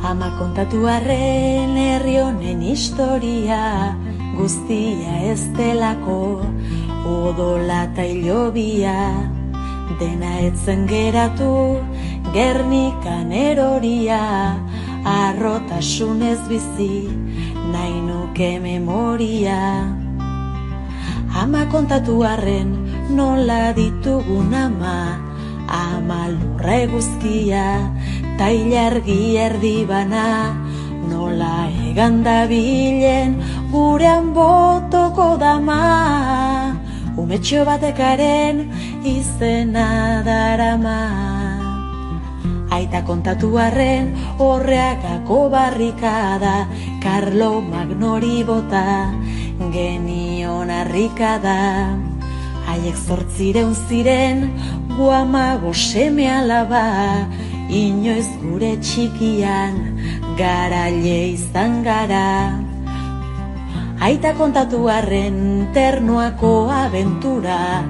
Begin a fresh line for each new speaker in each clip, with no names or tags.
Ama kontatu arren herri honen historia, guztia ez delako, odola ta hilobia, dena etzen geratu, Gernikan eroria, arrotasunez bizi, nahi nuke memoria. Ama kontatu arren nola ditugun ama lurra eguzkia, ta ilargi erdi bana, nola egan dabilen gurean botoko dama, umetxo batekaren izena darama. Aita kontatu arren horreagako barrikada, Karlo Magnori bota genion harrikada. Haiek 800 ziren, gu 15 seme alaba, inoiz gure txikian garaile izan gara. Aita kontatu arren Ternuako abentura,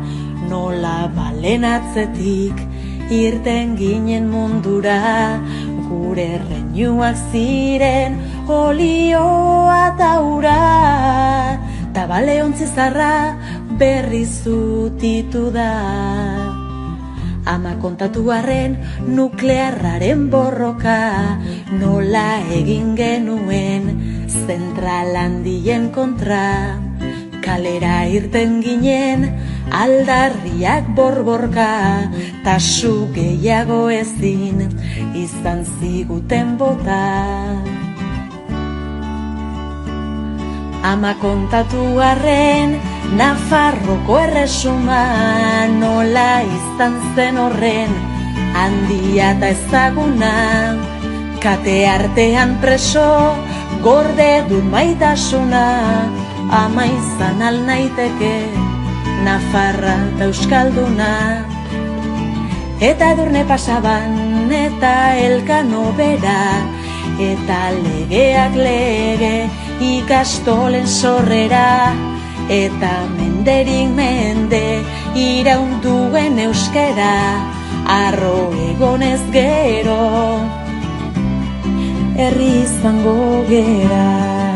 nola balen atzetik irten ginen mundura, gure reinuak ziren olioa eta ura, ta baleontzi zarra berri zutitu da. Ama kontatu arren nuklearraren borroka, nola egin genuen zentral handien kontra, kalera irten ginen aldarriak borborka, ta su gehiago ezin izan ziguten bota. Ama kontatu arren Nafarroko erresuma, nola izan zen horren handia eta ezaguna, kate artean preso gorde du maitasuna, ama izan alnaiteke Nafarra eta Euskalduna. Eta Edurne pasaban eta Elkano bera, eta legeak lege ikastolen sorrera, eta menderik mende iraunduen euskera, arro egonez gero herri izango gera.